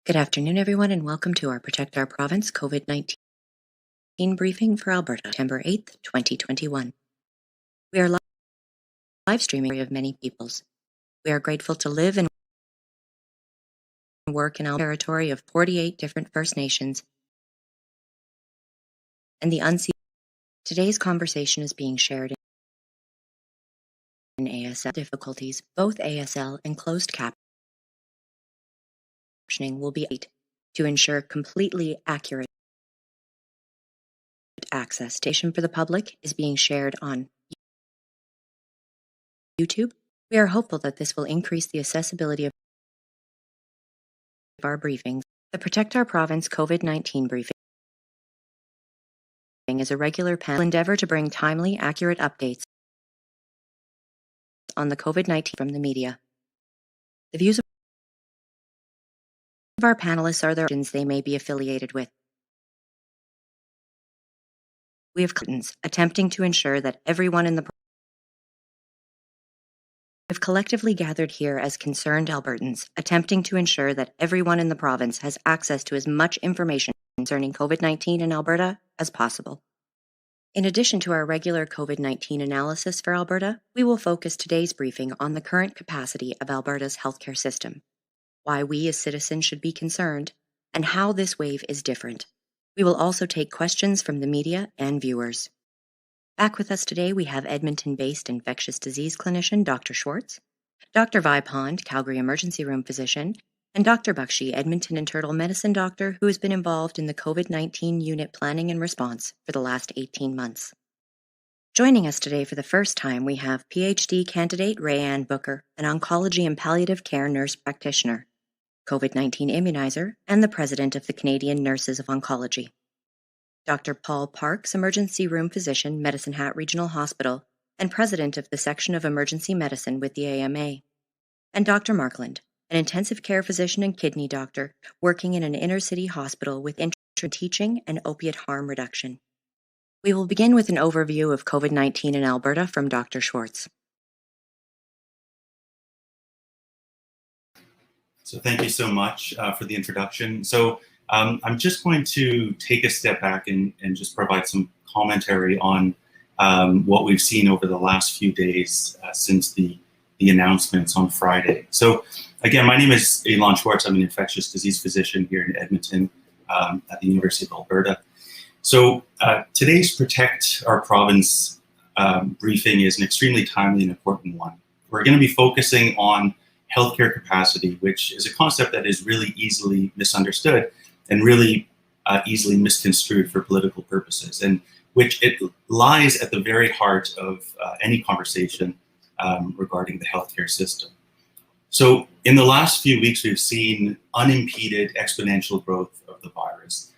Good afternoon, everyone, and welcome to our Protect Our Province COVID-19 briefing for Alberta, September 8th, 2021. We are live streaming of many peoples. We are grateful to live and work in our territory of 48 different First Nations and the unseen. Today's conversation is being shared in ASL difficulties. Both ASL and closed captioning will be to ensure completely accurate access. For the public is being shared on YouTube. We are hopeful that this will increase the accessibility of our briefings. The Protect Our Province COVID-19 briefing is a regular panel endeavor to bring timely, accurate updates on the COVID-19 from the media. The views of our panelists are the organizations they may be affiliated with. We have attempting to ensure that everyone in the have collectively gathered here as concerned Albertans, attempting to ensure that everyone in the province has access to as much information concerning COVID-19 in Alberta as possible. In addition to our regular COVID-19 analysis for Alberta, we will focus today's briefing on the current capacity of Alberta's healthcare system, why we as citizens should be concerned, and how this wave is different. We will also take questions from the media and viewers. Back with us today, we have Edmonton-based infectious disease clinician Dr. Schwartz, Dr. Vi Pond, Calgary emergency room physician, and Dr. Bakshi, Edmonton internal medicine doctor who has been involved in the COVID-19 unit planning and response for the last 18 months. Joining us today for the first time, we have PhD candidate Rayanne Booker, an oncology and palliative care nurse practitioner, COVID-19 immunizer, and the president of the Canadian Nurses of Oncology. Dr. Paul Parks, emergency room physician, Medicine Hat Regional Hospital, and president of the section of emergency medicine with the AMA. And Dr. Markland, an intensive care physician and kidney doctor working in an inner-city hospital with interest in teaching and opiate harm reduction. We will begin with an overview of COVID-19 in Alberta from Dr. Schwartz. So thank you so much for the introduction. So I'm just going to take a step back and just provide some commentary on what we've seen over the last few days since the announcements on Friday. So again, my name is Alan Schwartz. I'm an infectious disease physician here in Edmonton at the University of Alberta. So today's Protect Our Province briefing is an extremely timely and important one. We're going to be focusing on healthcare capacity, which is a concept that is really easily misunderstood and really easily misconstrued for political purposes. And which it lies at the very heart of any conversation regarding the healthcare system. So in the last few weeks, we've seen unimpeded exponential growth of the virus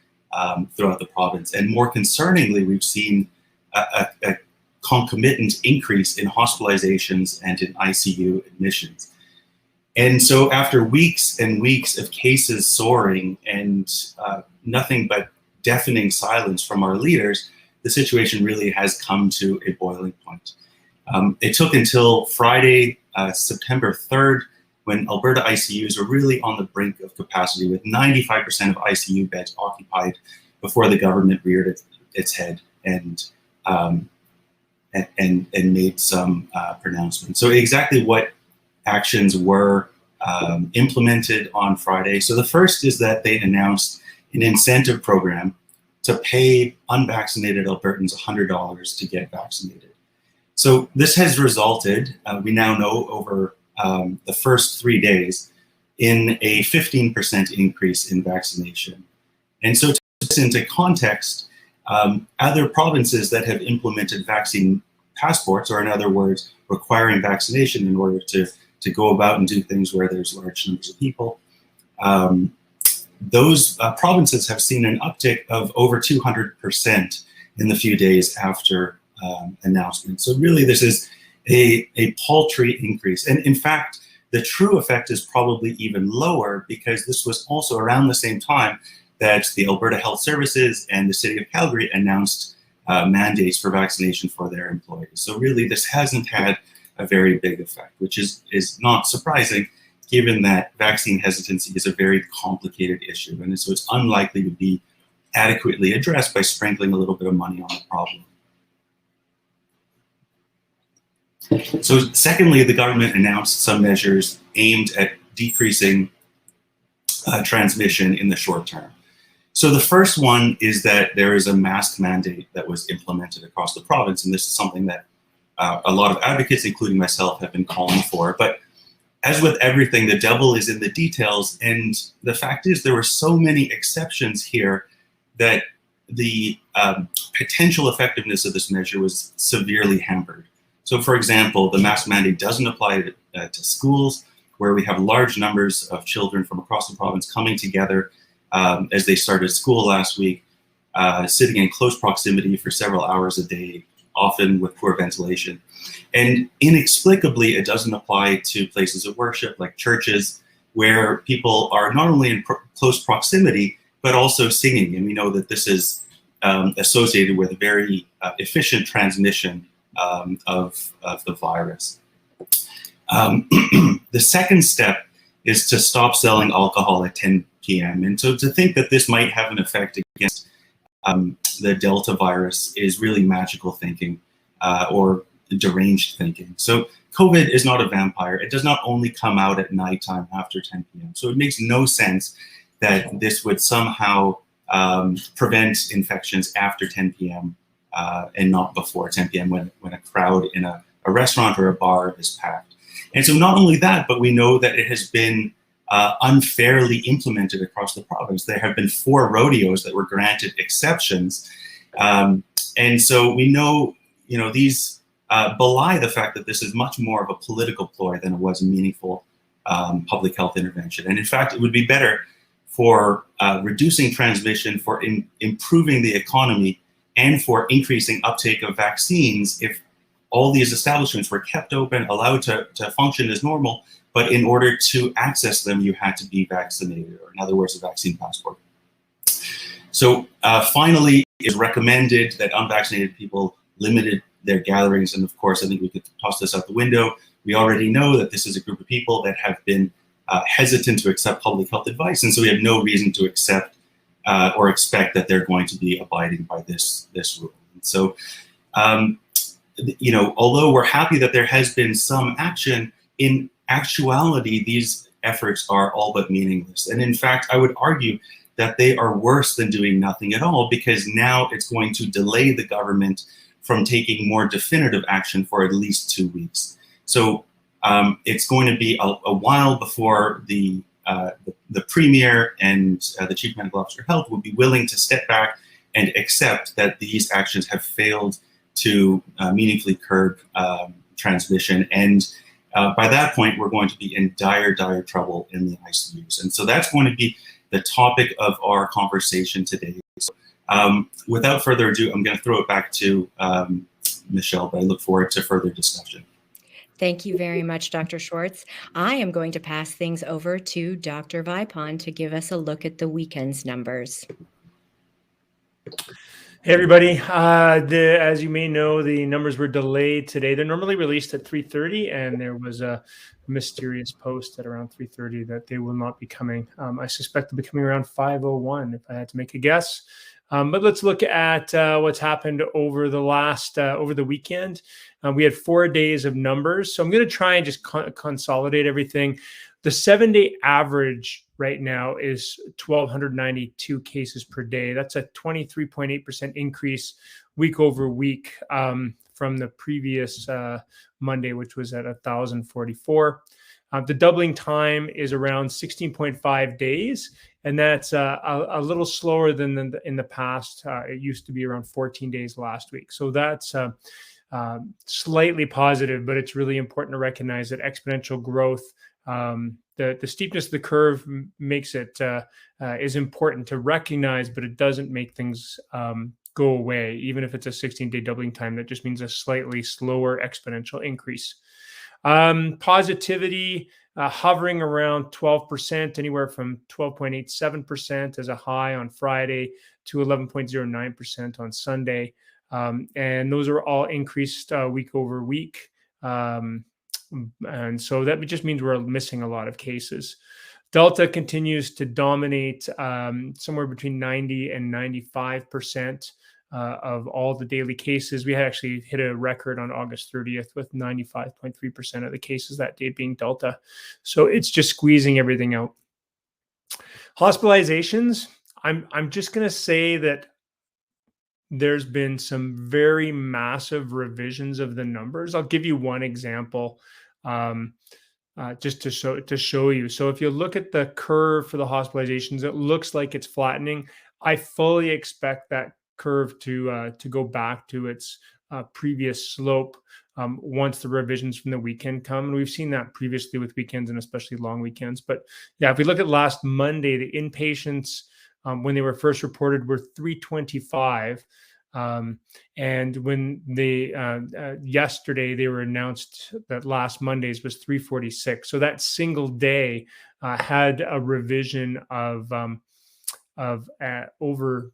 throughout the province. And more concerningly, we've seen a concomitant increase in hospitalizations and in ICU admissions. And so after weeks and weeks of cases soaring and nothing but deafening silence from our leaders, the situation really has come to a boiling point. It took until Friday, September 3rd, when Alberta ICUs were really on the brink of capacity with 95% of ICU beds occupied before the government reared its head and made some pronouncements. So exactly what actions were implemented on Friday. So the first is that they announced an incentive program to pay unvaccinated Albertans $100 to get vaccinated. So this has resulted, we now know over the first 3 days, in a 15% increase in vaccination. And so to put this into context, other provinces that have implemented vaccine passports, or in other words, requiring vaccination in order to go about and do things where there's large numbers of people, those provinces have seen an uptick of over 200% in the few days after announcement. So really this is a paltry increase. And in fact, the true effect is probably even lower, because this was also around the same time that the Alberta Health Services and the City of Calgary announced mandates for vaccination for their employees. So really this hasn't had a very big effect, which is not surprising, given that vaccine hesitancy is a very complicated issue. And so it's unlikely to be adequately addressed by sprinkling a little bit of money on the problem. So secondly, the government announced some measures aimed at decreasing transmission in the short term. So the first one is that there is a mask mandate that was implemented across the province, and this is something that a lot of advocates, including myself, have been calling for. But as with everything, the devil is in the details, and the fact is there were so many exceptions here that the potential effectiveness of this measure was severely hampered. So for example, the mask mandate doesn't apply to schools, where we have large numbers of children from across the province coming together as they started school last week, sitting in close proximity for several hours a day, often with poor ventilation. And inexplicably, it doesn't apply to places of worship like churches, where people are not only in close proximity, but also singing. And we know that this is associated with a very efficient transmission of the virus. The second step is to stop selling alcohol at 10 p.m. And so to think that this might have an effect against the Delta virus is really magical thinking or deranged thinking. So COVID is not a vampire. It does not only come out at nighttime after 10 p.m. So it makes no sense that this would somehow prevent infections after 10 p.m. And not before 10 p.m. when a crowd in a restaurant or a bar is packed. And so not only that, but we know that it has been unfairly implemented across the province. There have been 4 rodeos that were granted exceptions. And so we know, these belie the fact that this is much more of a political ploy than it was a meaningful public health intervention. And in fact, it would be better for reducing transmission, for improving the economy, and for increasing uptake of vaccines if all these establishments were kept open, allowed to function as normal, but in order to access them, you had to be vaccinated, or in other words, a vaccine passport. So finally, it's recommended that unvaccinated people limited their gatherings. And of course, I think we could toss this out the window. We already know that this is a group of people that have been hesitant to accept public health advice. And so we have no reason to accept or expect that they're going to be abiding by this rule. And so, although we're happy that there has been some action, in actuality, these efforts are all but meaningless. And in fact, I would argue that they are worse than doing nothing at all, because now it's going to delay the government from taking more definitive action for at least 2 weeks. So it's going to be a while before the Premier and the Chief Medical Officer of Health will be willing to step back and accept that these actions have failed to meaningfully curb transmission. And by that point, we're going to be in dire trouble in the ICUs. And so that's going to be the topic of our conversation today. So, without further ado, I'm going to throw it back to Michelle, but I look forward to further discussion. Thank you very much, Dr. Schwartz. I am going to pass things over to Dr. Vipon to give us a look at the weekend's numbers. Hey, everybody. As you may know, the numbers were delayed today. They're normally released at 3:30, and there was a mysterious post at around 3:30 that they will not be coming. I suspect they'll be coming around 5:01 if I had to make a guess. But let's look at what's happened over the weekend. We had 4 days of numbers. So I'm going to try and just consolidate everything. The 7-day average right now is 1,292 cases per day. That's a 23.8% increase week over week from the previous Monday, which was at 1,044. The doubling time is around 16.5 days, and that's a little slower than in the past. It used to be around 14 days last week. So that's slightly positive, but it's really important to recognize that exponential growth, the steepness of the curve makes it is important to recognize, but it doesn't make things go away. Even if it's a 16-day doubling time, that just means a slightly slower exponential increase. Positivity hovering around 12%, anywhere from 12.87% as a high on Friday to 11.09% on Sunday. And those are all increased week over week. And so that just means we're missing a lot of cases. Delta continues to dominate somewhere between 90 and 95% of all the daily cases. We had actually hit a record on August 30th with 95.3% of the cases that day being Delta. So it's just squeezing everything out. Hospitalizations, I'm just going to say that there's been some very massive revisions of the numbers. I'll give you one example just to show you. So if you look at the curve for the hospitalizations, it looks like it's flattening. I fully expect that curve to go back to its previous slope once the revisions from the weekend come. And we've seen that previously with weekends and especially long weekends. But yeah, if we look at last Monday, the inpatients when they were first reported were 325. And when they yesterday they were announced that last Monday's was 346. So that single day had a revision of over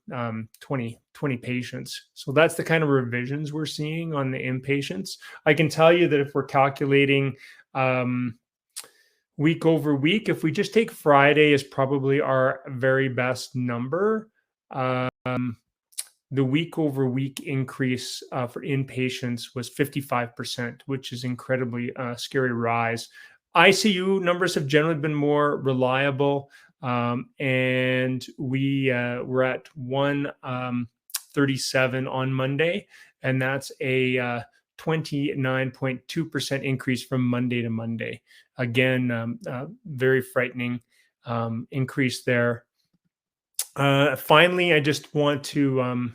20 patients. So that's the kind of revisions we're seeing on the inpatients. I can tell you that if we're calculating week over week, if we just take Friday as probably our very best number, the week over week increase for inpatients was 55%, which is incredibly scary rise. ICU numbers have generally been more reliable. And we were at 137 on Monday, and that's a 29.2% increase from Monday to Monday. Again, very frightening increase there. Finally, I just want to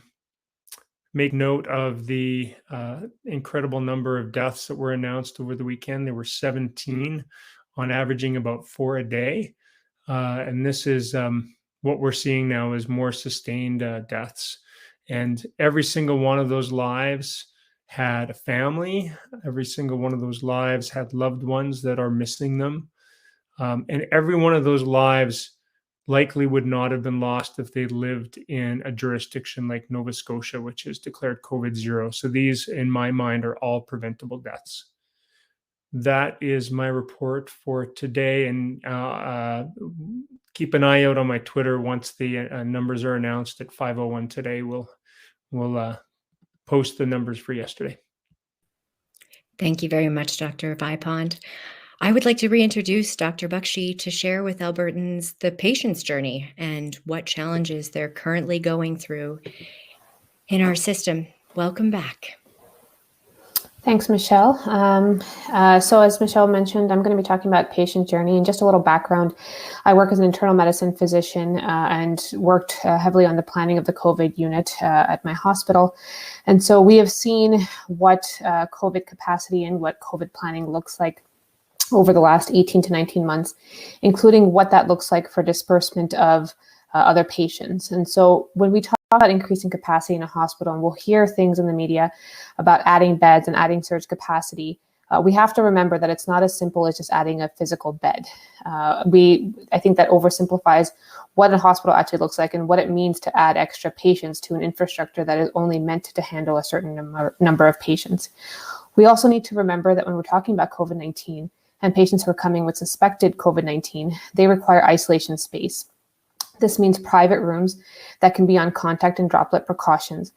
make note of the incredible number of deaths that were announced over the weekend. There were 17 on averaging about 4 a day. And this is what we're seeing now is more sustained deaths. And every single one of those lives had a family. Every single one of those lives had loved ones that are missing them. And every one of those lives likely would not have been lost if they lived in a jurisdiction like Nova Scotia, which is declared COVID-0. So these, in my mind, are all preventable deaths. That is my report for today, and keep an eye out on my Twitter once the numbers are announced at 5:01 today. We'll post the numbers for yesterday. Thank you very much, Dr. Vipond. I would like to reintroduce Dr. Bakshi to share with Albertans the patient's journey and what challenges they're currently going through in our system. Welcome back. Thanks, Michelle. So as Michelle mentioned, I'm going to be talking about patient journey, and just a little background. I work as an internal medicine physician and worked heavily on the planning of the COVID unit at my hospital. And so we have seen what COVID capacity and what COVID planning looks like over the last 18 to 19 months, including what that looks like for disbursement of other patients. And so when we talk about increasing capacity in a hospital, and we'll hear things in the media about adding beds and adding surge capacity, we have to remember that it's not as simple as just adding a physical bed. I think that oversimplifies what a hospital actually looks like and what it means to add extra patients to an infrastructure that is only meant to handle a certain number of patients. We also need to remember that when we're talking about COVID-19 and patients who are coming with suspected COVID-19, they require isolation space. This means private rooms that can be on contact and droplet precautions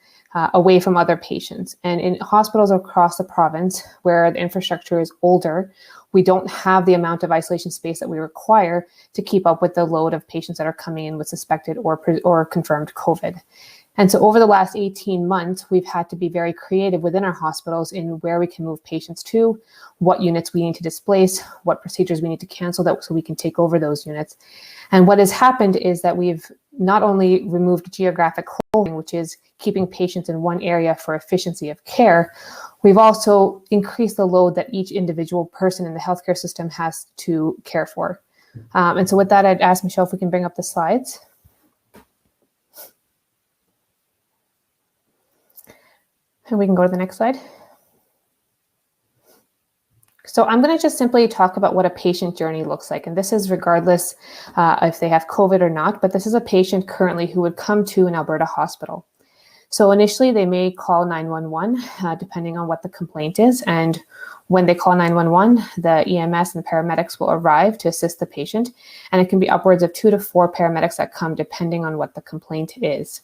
away from other patients. And in hospitals across the province where the infrastructure is older, we don't have the amount of isolation space that we require to keep up with the load of patients that are coming in with suspected or confirmed COVID. And so over the last 18 months, we've had to be very creative within our hospitals in where we can move patients to, what units we need to displace, what procedures we need to cancel so we can take over those units. And what has happened is that we've not only removed geographic holding, which is keeping patients in one area for efficiency of care, we've also increased the load that each individual person in the healthcare system has to care for. And so with that, I'd ask Michelle if we can bring up the slides. And we can go to the next slide. So I'm going to just simply talk about what a patient journey looks like. And this is regardless if they have COVID or not, but this is a patient currently who would come to an Alberta hospital. So initially they may call 911 depending on what the complaint is. And when they call 911, the EMS and the paramedics will arrive to assist the patient. And it can be upwards of 2 to 4 paramedics that come depending on what the complaint is.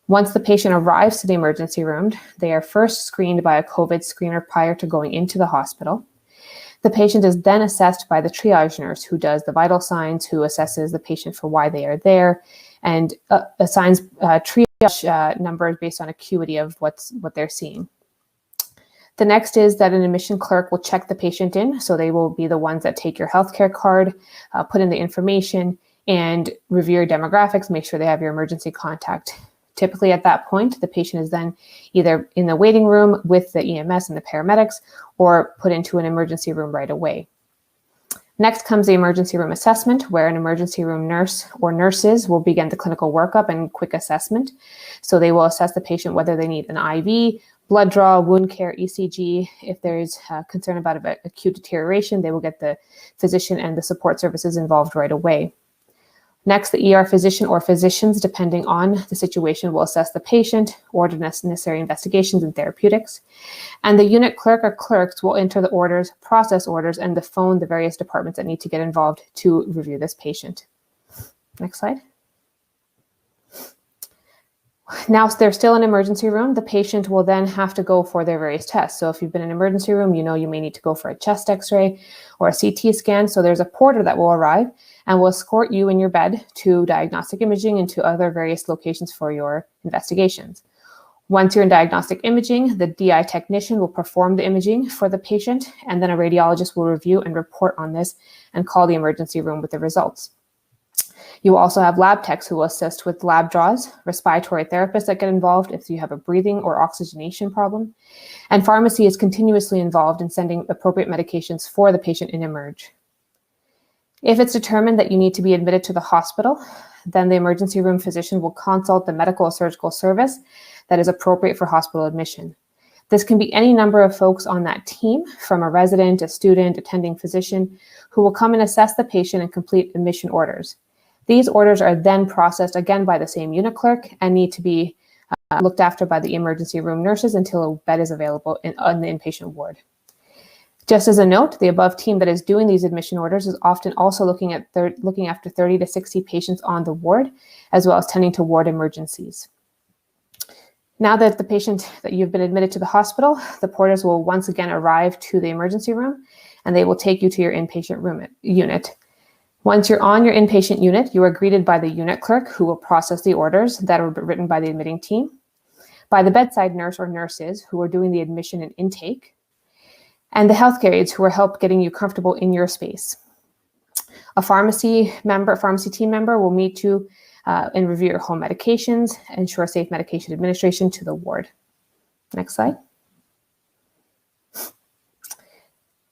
Once the patient arrives to the emergency room, they are first screened by a COVID screener prior to going into the hospital. The patient is then assessed by the triage nurse who does the vital signs, who assesses the patient for why they are there, and assigns triage numbers based on acuity of what they're seeing. The next is that an admission clerk will check the patient in, so they will be the ones that take your healthcare card, put in the information, and review your demographics, make sure they have your emergency contact. Typically at that point, the patient is then either in the waiting room with the EMS and the paramedics or put into an emergency room right away. Next comes the emergency room assessment, where an emergency room nurse or nurses will begin the clinical workup and quick assessment. So they will assess the patient whether they need an IV, blood draw, wound care, ECG. If there is concern about acute deterioration, they will get the physician and the support services involved right away. Next, the ER physician or physicians, depending on the situation, will assess the patient, order necessary investigations and therapeutics. And the unit clerk or clerks will enter the orders, process orders, and phone the various departments that need to get involved to review this patient. Next slide. Now, if they're still in an emergency room, the patient will then have to go for their various tests. So if you've been in an emergency room, you know you may need to go for a chest x-ray or a CT scan. So there's a porter that will arrive and will escort you in your bed to diagnostic imaging and to other various locations for your investigations. Once you're in diagnostic imaging, the DI technician will perform the imaging for the patient, and then a radiologist will review and report on this and call the emergency room with the results. You will also have lab techs who will assist with lab draws, respiratory therapists that get involved if you have a breathing or oxygenation problem, and pharmacy is continuously involved in sending appropriate medications for the patient in emerge. If it's determined that you need to be admitted to the hospital, then the emergency room physician will consult the medical or surgical service that is appropriate for hospital admission. This can be any number of folks on that team, from a resident, a student, attending physician, who will come and assess the patient and complete admission orders. These orders are then processed again by the same unit clerk and need to be looked after by the emergency room nurses until a bed is available on the inpatient ward. Just as a note, the above team that is doing these admission orders is often also looking after 30 to 60 patients on the ward, as well as tending to ward emergencies. Now that you've been admitted to the hospital, the porters will once again arrive to the emergency room, and they will take you to your inpatient unit. Once you're on your inpatient unit, you are greeted by the unit clerk, who will process the orders that are written by the admitting team, by the bedside nurse or nurses who are doing the admission and intake, and the healthcare aides who will help getting you comfortable in your space. A pharmacy team member will meet you and review your home medications, ensure safe medication administration to the ward. Next slide.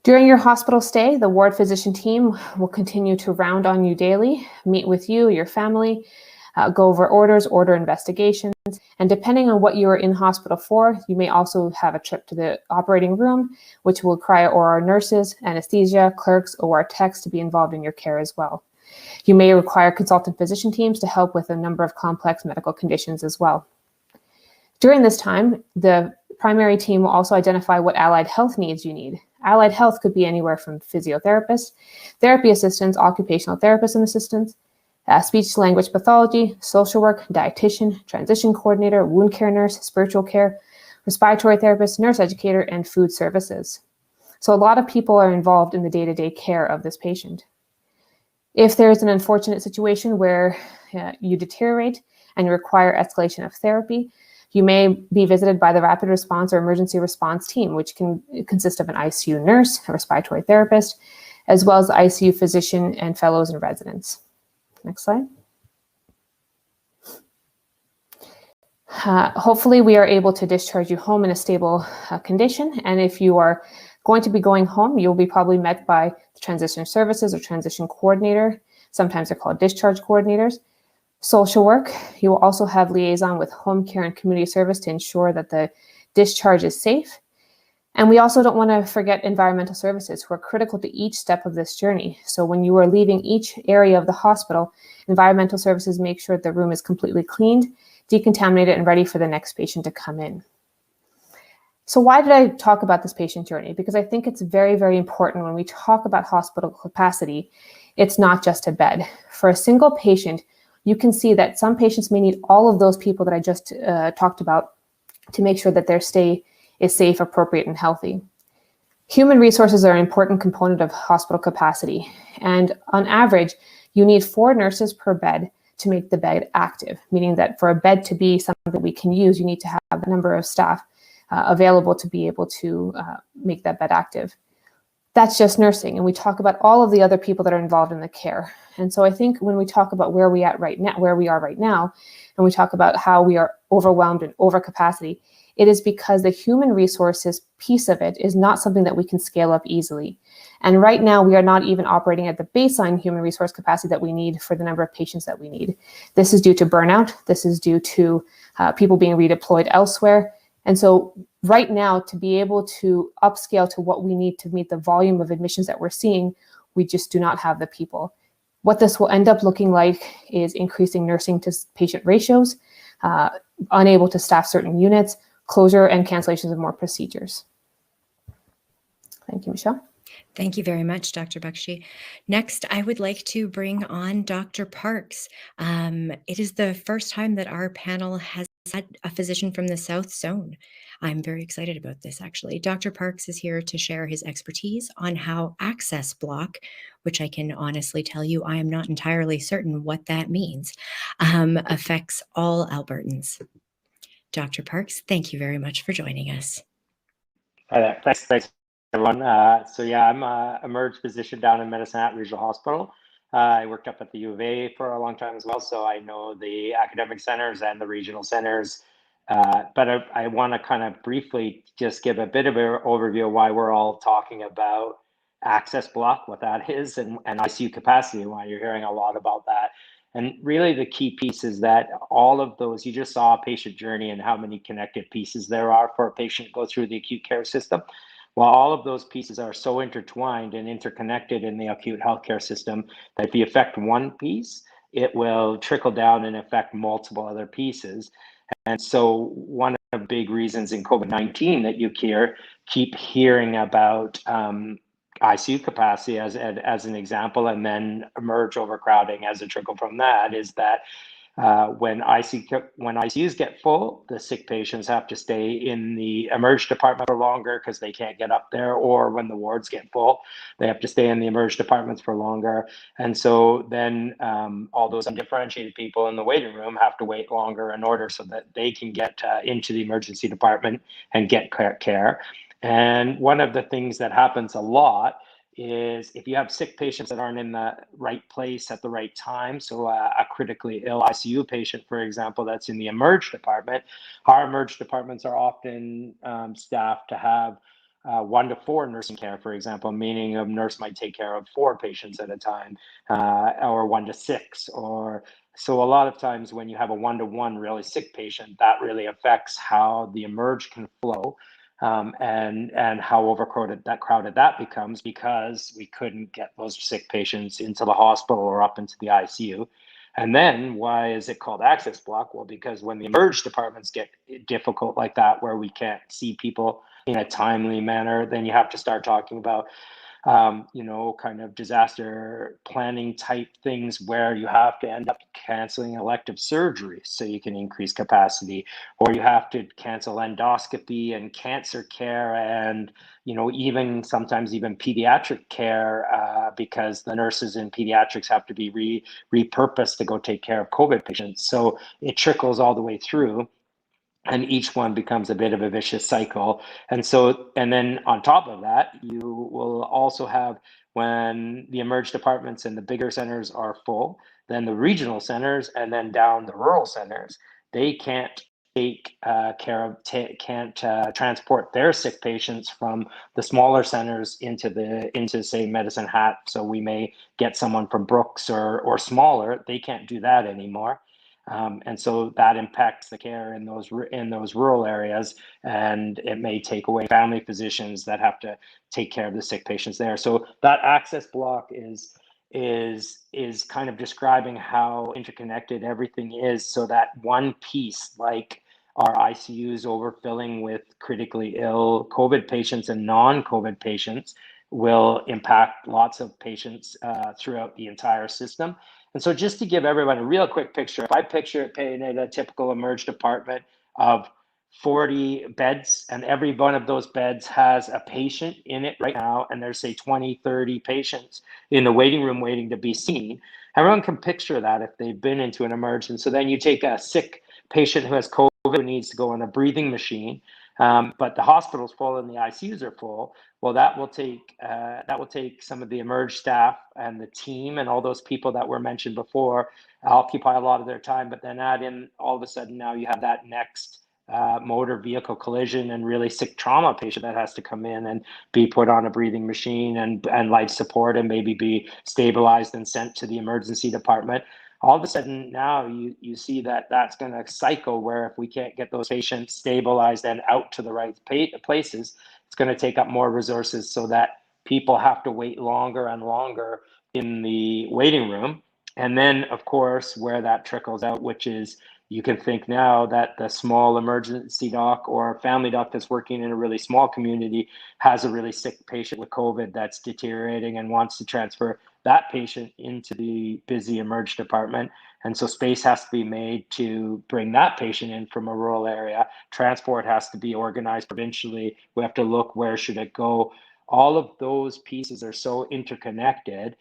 During your hospital stay, the ward physician team will continue to round on you daily, meet with you, your family, go over orders, order investigations, and depending on what you are in hospital for, you may also have a trip to the operating room, which will require OR nurses, anesthesia, clerks, OR techs to be involved in your care as well. You may require consultant physician teams to help with a number of complex medical conditions as well. During this time, the primary team will also identify what allied health needs you need. Allied health could be anywhere from physiotherapists, therapy assistants, occupational therapists and assistants, speech language pathology, social work, dietitian, transition coordinator, wound care nurse, spiritual care, respiratory therapist, nurse educator, and food services. So a lot of people are involved in the day-to-day care of this patient. If there's an unfortunate situation where you deteriorate and you require escalation of therapy, you may be visited by the rapid response or emergency response team, which can consist of an ICU nurse, a respiratory therapist, as well as the ICU physician and fellows and residents. Next slide. Hopefully we are able to discharge you home in a stable condition. And if you are going to be going home, you'll be probably met by the transition services or transition coordinator. Sometimes they're called discharge coordinators. Social work, you will also have liaison with home care and community service to ensure that the discharge is safe. And we also don't want to forget environmental services who are critical to each step of this journey. So when you are leaving each area of the hospital, environmental services make sure that the room is completely cleaned, decontaminated, and ready for the next patient to come in. So why did I talk about this patient journey? Because I think it's very, very important when we talk about hospital capacity, it's not just a bed. For a single patient, you can see that some patients may need all of those people that I just talked about to make sure that their stay is safe, appropriate, and healthy. Human resources are an important component of hospital capacity. And on average, you need 4 nurses per bed to make the bed active, meaning that for a bed to be something that we can use, you need to have a number of staff available to be able to make that bed active. That's just nursing. And we talk about all of the other people that are involved in the care. And so I think when we talk about where we are right now, and we talk about how we are overwhelmed and over capacity, it is because the human resources piece of it is not something that we can scale up easily. And right now we are not even operating at the baseline human resource capacity that we need for the number of patients that we need. This is due to burnout. This is due to people being redeployed elsewhere. And so right now, to be able to upscale to what we need to meet the volume of admissions that we're seeing, we just do not have the people. What this will end up looking like is increasing nursing to patient ratios, unable to staff certain units, closure and cancellations of more procedures. Thank you, Michelle. Thank you very much, Dr. Bakshi. Next, I would like to bring on Dr. Parks. It is the first time that our panel has had a physician from the South Zone. I'm very excited about this, actually. Dr. Parks is here to share his expertise on how access block, which I can honestly tell you I am not entirely certain what that means, affects all Albertans. Dr. Parks, thank you very much for joining us. Hi there. Thanks everyone. So yeah, I'm a emerged physician down in Medicine Hat Regional Hospital. I worked up at the U of A for a long time as well, so I know the academic centers and the regional centers. But I want to kind of briefly just give a bit of an overview of why we're all talking about access block, what that is, and ICU capacity, and why you're hearing a lot about that. And really the key piece is that all of those, you just saw a patient journey and how many connected pieces there are for a patient to go through the acute care system. While all of those pieces are so intertwined and interconnected in the acute healthcare system, that if you affect one piece, it will trickle down and affect multiple other pieces. And so one of the big reasons in COVID-19 that you keep hearing about ICU capacity as an example, and then emerge overcrowding as a trickle from that, is that when ICUs get full, the sick patients have to stay in the emerge department for longer because they can't get up there, or when the wards get full, they have to stay in the emerge departments for longer. And so then all those undifferentiated people in the waiting room have to wait longer in order so that they can get into the emergency department and get care. And one of the things that happens a lot is if you have sick patients that aren't in the right place at the right time, so a critically ill ICU patient, for example, that's in the emerge department, our emerge departments are often staffed to have 1-to-4 nursing care, for example, meaning a nurse might take care of 4 patients at a time, or 1-to-6, or so a lot of times when you have a 1-to-1 really sick patient, that really affects how the emerge can flow. And how overcrowded that becomes, because we couldn't get those sick patients into the hospital or up into the ICU. And then why is it called access block? Well, because when the emerge departments get difficult like that, where we can't see people in a timely manner, then you have to start talking about kind of disaster planning type things, where you have to end up canceling elective surgeries so you can increase capacity, or you have to cancel endoscopy and cancer care, and even sometimes even pediatric care, because the nurses in pediatrics have to be repurposed to go take care of COVID patients. So it trickles all the way through, and each one becomes a bit of a vicious cycle. And then on top of that, you will also have, when the emerge departments and the bigger centers are full, then the regional centers and then down the rural centers, they can't transport their sick patients from the smaller centers into say Medicine Hat. So we may get someone from Brooks or smaller. They can't do that anymore. And so that impacts the care in those rural areas, and it may take away family physicians that have to take care of the sick patients there. So that access block is kind of describing how interconnected everything is, so that one piece, like our ICUs overfilling with critically ill COVID patients and non-COVID patients, will impact lots of patients throughout the entire system. And so just to give everyone a real quick picture, if I picture it painted a typical emerge department of 40 beds, and every one of those beds has a patient in it right now, and there's say 20, 30 patients in the waiting room waiting to be seen. Everyone can picture that if they've been into an emerge. And so then you take a sick patient who has COVID, who needs to go on a breathing machine, but the hospital's full and the ICUs are full. Well, that will take some of the emerge staff and the team and all those people that were mentioned before, occupy a lot of their time. But then add in, all of a sudden now you have that next motor vehicle collision and really sick trauma patient that has to come in and be put on a breathing machine and life support, and maybe be stabilized and sent to the emergency department. All of a sudden now you see that that's going to cycle, where if we can't get those patients stabilized and out to the right places, it's going to take up more resources, so that people have to wait longer and longer in the waiting room. And then, of course, where that trickles out, which is, you can think now that the small emergency doc or family doc that's working in a really small community has a really sick patient with COVID that's deteriorating and wants to transfer that patient into the busy emerge department. And so space has to be made to bring that patient in from a rural area. Transport has to be organized provincially. We have to look, where should it go? All of those pieces are so interconnected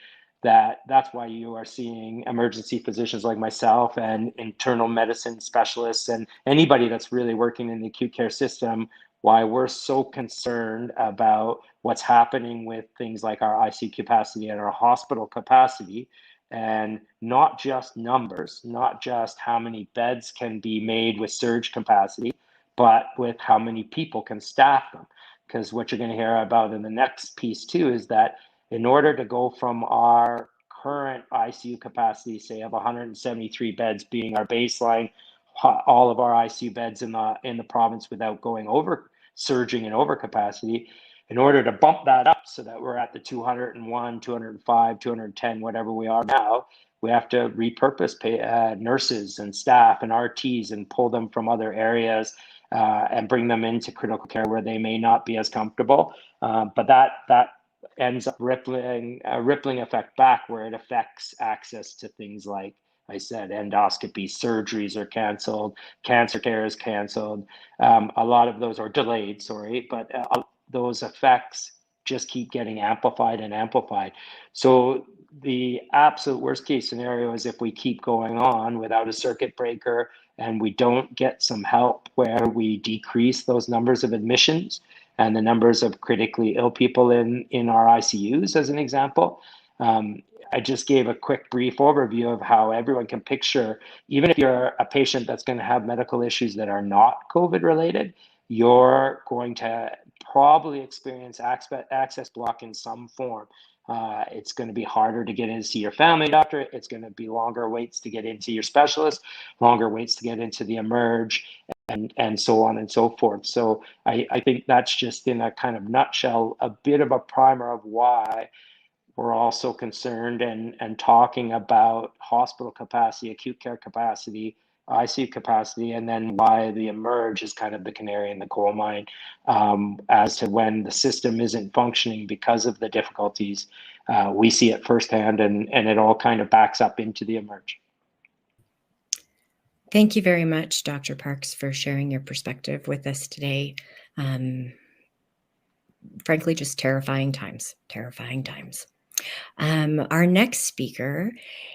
that's why you are seeing emergency physicians like myself and internal medicine specialists and anybody that's really working in the acute care system, why we're so concerned about what's happening with things like our ICU capacity and our hospital capacity, and not just numbers, not just how many beds can be made with surge capacity, but with how many people can staff them. Because what you're going to hear about in the next piece too is that in order to go from our current ICU capacity, say of 173 beds being our baseline, all of our ICU beds in the province without going over, surging and over capacity, in order to bump that up so that we're at the 201, 205, 210, whatever we are now, we have to repurpose nurses and staff and RTs and pull them from other areas and bring them into critical care where they may not be as comfortable. But that ends up rippling effect back, where it affects access to things like I said, endoscopy, surgeries are canceled, cancer care is canceled. A lot of those are delayed, but those effects just keep getting amplified and amplified. So the absolute worst case scenario is if we keep going on without a circuit breaker and we don't get some help where we decrease those numbers of admissions, and the numbers of critically ill people in our ICUs, as an example. I just gave a quick brief overview of how everyone can picture, even if you're a patient that's going to have medical issues that are not COVID related, you're going to probably experience access block in some form. It's going to be harder to get in to see your family doctor. It's going to be longer waits to get into your specialist, longer waits to get into the emerge, and so on and so forth. So I think that's just, in a kind of nutshell, a bit of a primer of why we're also concerned and talking about hospital capacity, acute care capacity, ICU capacity, and then why the emerge is kind of the canary in the coal mine as to when the system isn't functioning because of the difficulties. We see it firsthand, and it all kind of backs up into the emerge. Thank you very much, Dr. Parks, for sharing your perspective with us today. Frankly, just terrifying times. Our next speaker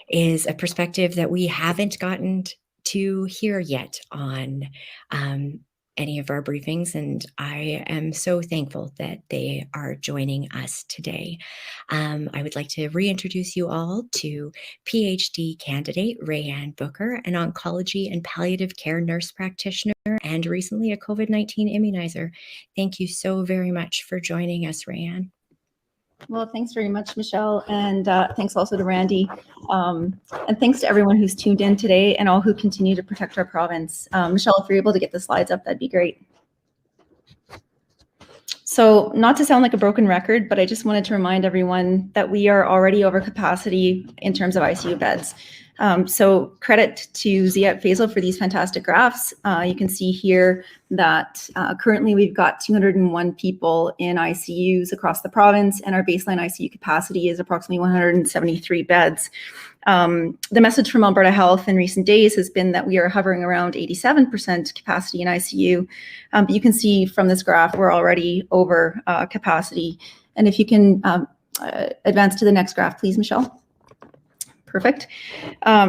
is a perspective that we haven't gotten to hear yet on any of our briefings, and I am so thankful that they are joining us today. I would like to reintroduce you all to PhD candidate Rayanne Booker, an oncology and palliative care nurse practitioner and recently a COVID-19 immunizer. Thank you so very much for joining us, Rayanne. Well, thanks very much, Michelle, and thanks also to Randy, and thanks to everyone who's tuned in today and all who continue to protect our province. Michelle, if you're able to get the slides up, that'd be great. So, not to sound like a broken record, but I just wanted to remind everyone that we are already over capacity in terms of ICU beds. So credit to Ziad Faisal for these fantastic graphs. You can see here that currently we've got 201 people in ICUs across the province, and our baseline ICU capacity is approximately 173 beds. The message from Alberta Health in recent days has been that we are hovering around 87% capacity in ICU. But you can see from this graph, we're already over capacity. And if you can advance to the next graph, please, Michelle. Perfect.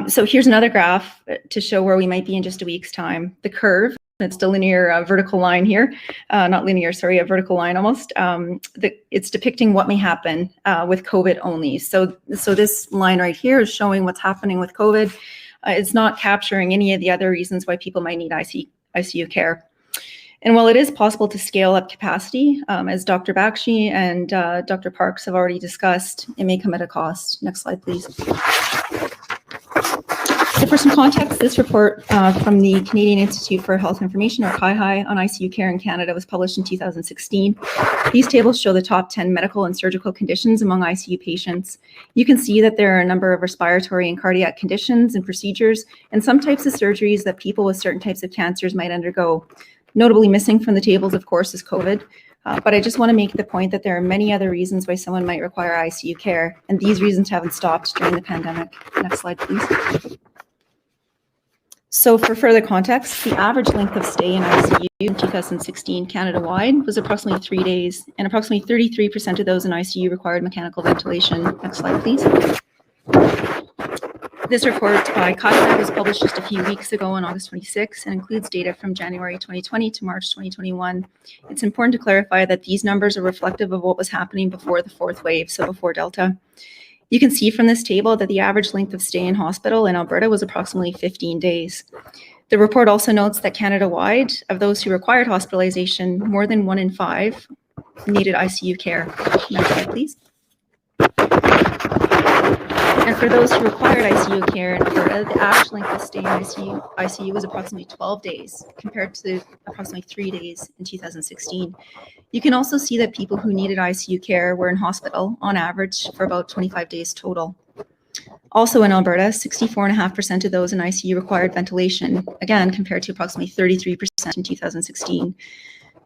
So here's another graph to show where we might be in just a week's time. The curve, it's the linear vertical line here, not linear, sorry, a vertical line almost. It's depicting what may happen with COVID only. So this line right here is showing what's happening with COVID. It's not capturing any of the other reasons why people might need ICU care. And while it is possible to scale up capacity, as Dr. Bakshi and Dr. Parks have already discussed, it may come at a cost. Next slide, please. So for some context, this report from the Canadian Institute for Health Information, or CIHI, on ICU care in Canada was published in 2016. These tables show the top 10 medical and surgical conditions among ICU patients. You can see that there are a number of respiratory and cardiac conditions and procedures, and some types of surgeries that people with certain types of cancers might undergo. Notably missing from the tables, of course, is COVID. But I just want to make the point that there are many other reasons why someone might require ICU care, and these reasons haven't stopped during the pandemic. Next slide, please. So for further context, the average length of stay in ICU in 2016 Canada-wide was approximately 3 days, and approximately 33% of those in ICU required mechanical ventilation. Next slide, please. This report by CIHI was published just a few weeks ago on August 26 and includes data from January 2020 to March 2021. It's important to clarify that these numbers are reflective of what was happening before the fourth wave, so before Delta. You can see from this table that the average length of stay in hospital in Alberta was approximately 15 days. The report also notes that Canada-wide, of those who required hospitalization, more than 1 in 5 needed ICU care. Next slide, please. And for those who required ICU care in Alberta, the average length of stay in ICU was approximately 12 days, compared to approximately 3 days in 2016. You can also see that people who needed ICU care were in hospital, on average, for about 25 days total. Also in Alberta, 64.5% of those in ICU required ventilation, again, compared to approximately 33% in 2016.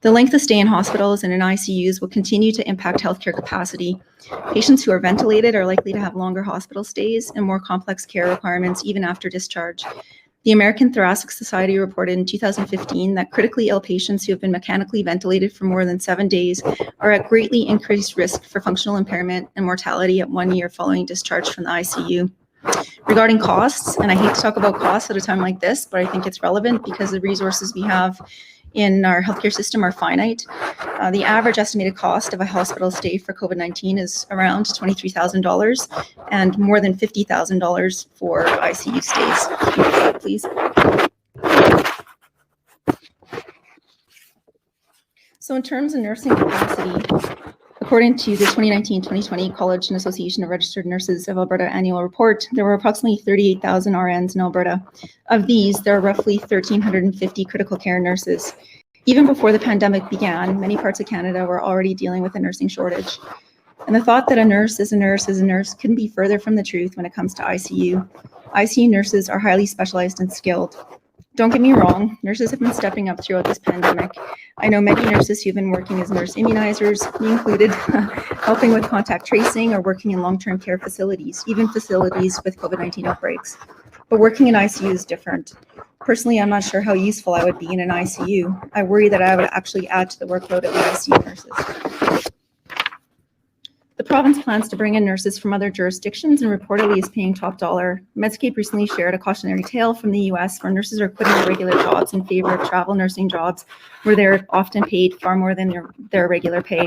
The length of stay in hospitals and in ICUs will continue to impact healthcare capacity. Patients who are ventilated are likely to have longer hospital stays and more complex care requirements even after discharge. The American Thoracic Society reported in 2015 that critically ill patients who have been mechanically ventilated for more than 7 days are at greatly increased risk for functional impairment and mortality at 1 year following discharge from the ICU. Regarding costs, and I hate to talk about costs at a time like this, but I think it's relevant because the resources we have in our healthcare system are finite. The average estimated cost of a hospital stay for COVID-19 is around $23,000 and more than $50,000 for ICU stays. Please. So in terms of nursing capacity, according to the 2019-2020 College and Association of Registered Nurses of Alberta annual report, there were approximately 38,000 RNs in Alberta. Of these, there are roughly 1,350 critical care nurses. Even before the pandemic began, many parts of Canada were already dealing with a nursing shortage. And the thought that a nurse is a nurse is a nurse couldn't be further from the truth when it comes to ICU. ICU nurses are highly specialized and skilled. Don't get me wrong, nurses have been stepping up throughout this pandemic. I know many nurses who've been working as nurse immunizers, me included, helping with contact tracing or working in long-term care facilities, even facilities with COVID-19 outbreaks. But working in ICU is different. Personally, I'm not sure how useful I would be in an ICU. I worry that I would actually add to the workload of the ICU nurses. The province plans to bring in nurses from other jurisdictions and reportedly is paying top dollar. Medscape recently shared a cautionary tale from the US where nurses are quitting their regular jobs in favor of travel nursing jobs where they're often paid far more than their regular pay.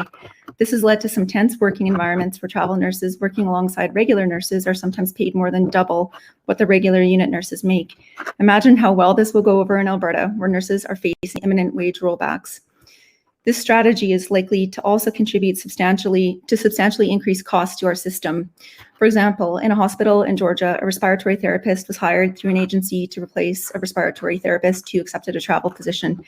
This has led to some tense working environments where travel nurses working alongside regular nurses are sometimes paid more than double what the regular unit nurses make. Imagine how well this will go over in Alberta, where nurses are facing imminent wage rollbacks. This strategy is likely to also contribute substantially increase costs to our system. For example, in a hospital in Georgia, a respiratory therapist was hired through an agency to replace a respiratory therapist who accepted a travel position.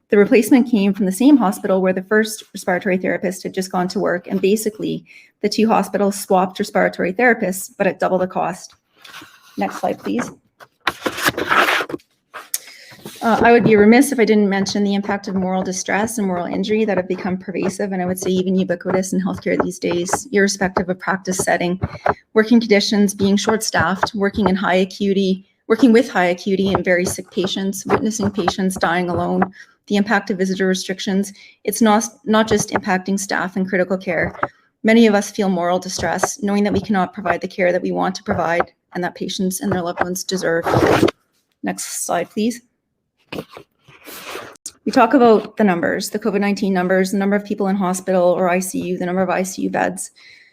The replacement came from the same hospital where the first respiratory therapist had just gone to work, and basically the two hospitals swapped respiratory therapists, but at double the cost. Next slide, please. I would be remiss if I didn't mention the impact of moral distress and moral injury that have become pervasive, and I would say even ubiquitous in healthcare these days, irrespective of practice setting. Working conditions, being short-staffed, working with high acuity and very sick patients, witnessing patients dying alone, the impact of visitor restrictions. It's not just impacting staff in critical care. Many of us feel moral distress, knowing that we cannot provide the care that we want to provide and that patients and their loved ones deserve. Next slide, please. We talk about the numbers, the COVID-19 numbers, the number of people in hospital or ICU, the number of ICU beds.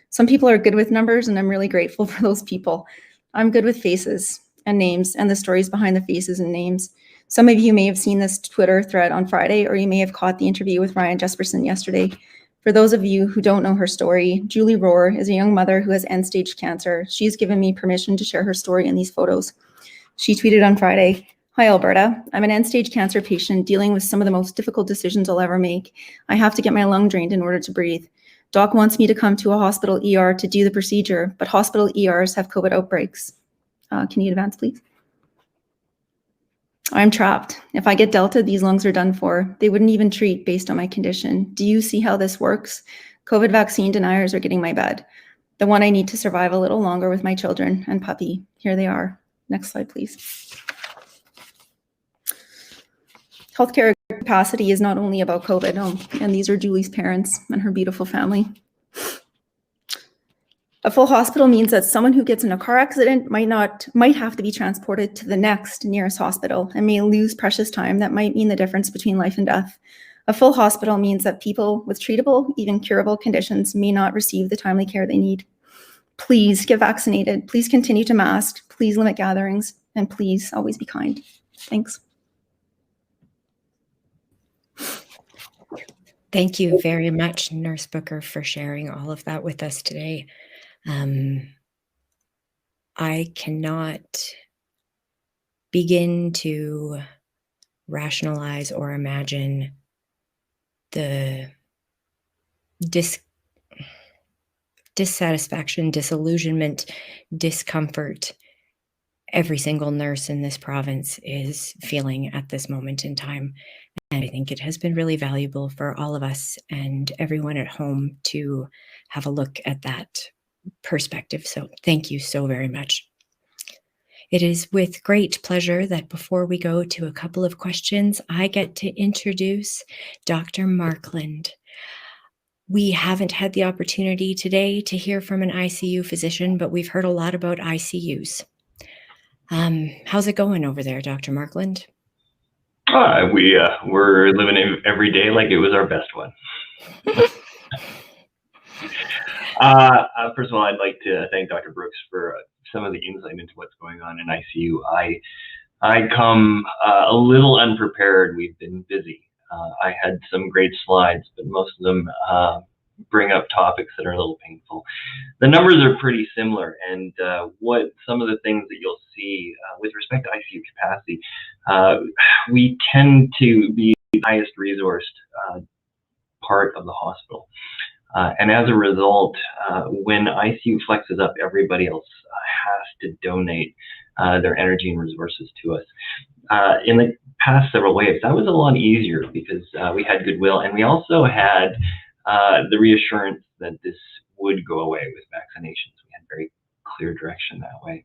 Some people are good with numbers, and I'm really grateful for those people. I'm good with faces and names and the stories behind the faces and names. Some of you may have seen this Twitter thread on Friday, or you may have caught the interview with Ryan Jesperson yesterday. For those of you who don't know her story, Julie Rohr is a young mother who has end-stage cancer. She's given me permission to share her story in these photos. She tweeted on Friday, "Hi Alberta, I'm an end-stage cancer patient dealing with some of the most difficult decisions I'll ever make. I have to get my lung drained in order to breathe. Doc wants me to come to a hospital ER to do the procedure, but hospital ERs have COVID outbreaks." Can you advance, please? "I'm trapped. If I get Delta, these lungs are done for. They wouldn't even treat based on my condition. Do you see how this works? COVID vaccine deniers are getting my bed. The one I need to survive a little longer with my children and puppy. Here they are." Next slide, please. Healthcare capacity is not only about COVID, and these are Julie's parents and her beautiful family. A full hospital means that someone who gets in a car accident might have to be transported to the next nearest hospital and may lose precious time that might mean the difference between life and death. A full hospital means that people with treatable, even curable conditions may not receive the timely care they need. Please get vaccinated. Please continue to mask. Please limit gatherings. And please always be kind. Thanks. Thank you very much, Nurse Booker, for sharing all of that with us today. I cannot begin to rationalize or imagine the dissatisfaction, disillusionment, discomfort every single nurse in this province is feeling at this moment in time. And I think it has been really valuable for all of us and everyone at home to have a look at that perspective. So thank you so very much. It is with great pleasure that before we go to a couple of questions, I get to introduce Dr. Markland. We haven't had the opportunity today to hear from an ICU physician, but we've heard a lot about ICUs. How's it going over there, Dr. Markland? We're living every day like it was our best one. First of all, I'd like to thank Dr. Brooks for some of the insight into what's going on in ICU. I come a little unprepared. We've been busy. I had some great slides, but most of them bring up topics that are a little painful. The numbers are pretty similar, and what some of the things that you'll see with respect to ICU capacity, we tend to be the highest resourced part of the hospital. And as a result, when ICU flexes up, everybody else has to donate their energy and resources to us. In the past several waves, that was a lot easier because we had goodwill, and we also had the reassurance that this would go away with vaccinations. We had very clear direction that way.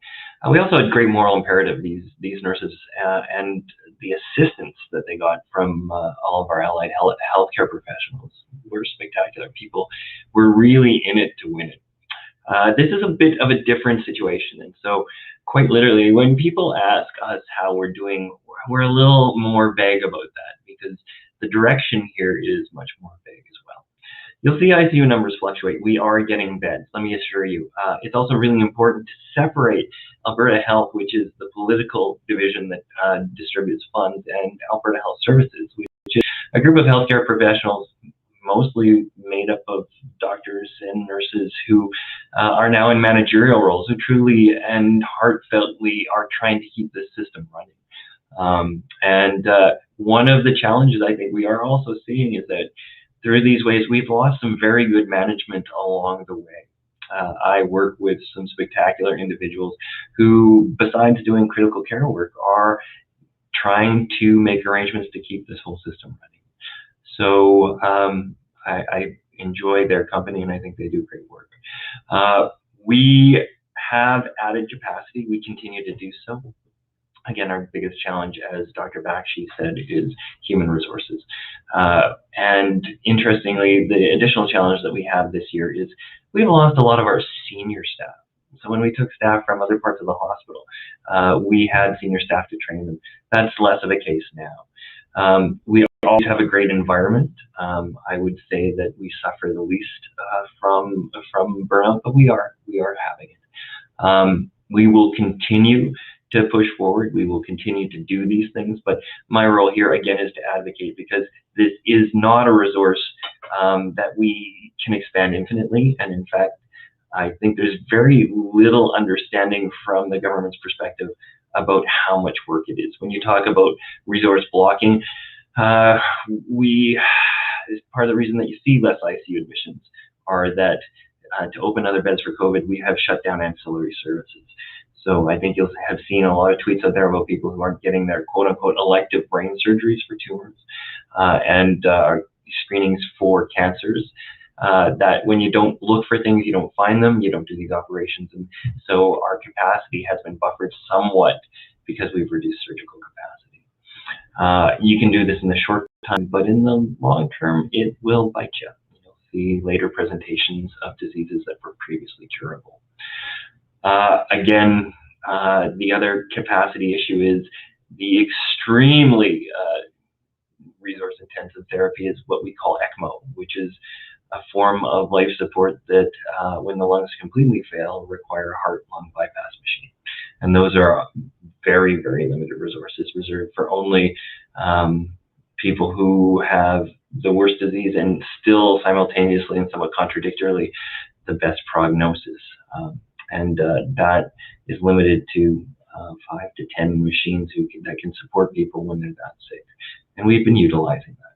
We also had great moral imperative. These nurses and the assistance that they got from all of our allied healthcare professionals were spectacular. People were really in it to win it. This is a bit of a different situation, and so quite literally, when people ask us how we're doing, we're a little more vague about that because the direction here is much more vague as well. You'll see ICU numbers fluctuate. We are getting beds, let me assure you. It's also really important to separate Alberta Health, which is the political division that distributes funds, and Alberta Health Services, which is a group of healthcare professionals mostly made up of doctors and nurses who are now in managerial roles, who truly and heartfeltly are trying to keep this system running. And one of the challenges I think we are also seeing is that through these ways, we've lost some very good management along the way. I work with some spectacular individuals who, besides doing critical care work, are trying to make arrangements to keep this whole system running. So I enjoy their company, and I think they do great work. We have added capacity. We continue to do so. Again, our biggest challenge, as Dr. Bakshi said, is human resources. And interestingly, the additional challenge that we have this year is we've lost a lot of our senior staff. So when we took staff from other parts of the hospital, we had senior staff to train them. That's less of a case now. We always have a great environment. I would say that we suffer the least from burnout, but we are having it. We will continue to push forward. We will continue to do these things, but my role here again is to advocate, because this is not a resource that we can expand infinitely. And in fact, I think there's very little understanding from the government's perspective about how much work it is. When you talk about resource blocking, part of the reason that you see less ICU admissions are that to open other beds for COVID, we have shut down ancillary services. So I think you'll have seen a lot of tweets out there about people who aren't getting their quote unquote elective brain surgeries for tumors and screenings for cancers. That when you don't look for things, you don't find them, you don't do these operations. And so our capacity has been buffered somewhat because we've reduced surgical capacity. You can do this in the short time, but in the long term, it will bite you. You'll see later presentations of diseases that were previously curable. Again, the other capacity issue is the extremely resource-intensive therapy is what we call ECMO, which is a form of life support that, when the lungs completely fail, require a heart-lung bypass machine. And those are very, very limited resources reserved for only people who have the worst disease and still simultaneously and somewhat contradictorily the best prognosis. And that is limited to 5 to 10 machines that can support people when they're that sick. And we've been utilizing that.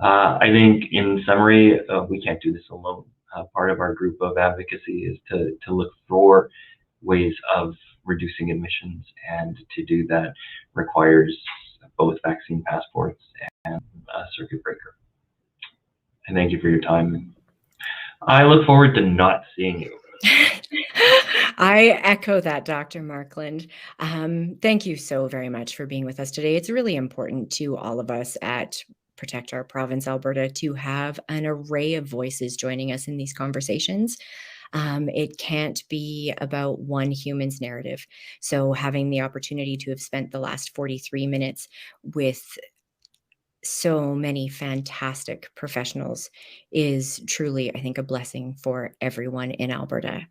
I think in summary, we can't do this alone. Part of our group of advocacy is to look for ways of reducing admissions, and to do that requires both vaccine passports and a circuit breaker. And thank you for your time. I look forward to not seeing you. I echo that, Dr. Markland. Thank you so very much for being with us today. It's really important to all of us at Protect Our Province, Alberta, to have an array of voices joining us in these conversations. It can't be about one human's narrative. So having the opportunity to have spent the last 43 minutes with so many fantastic professionals is truly, I think, a blessing for everyone in Alberta.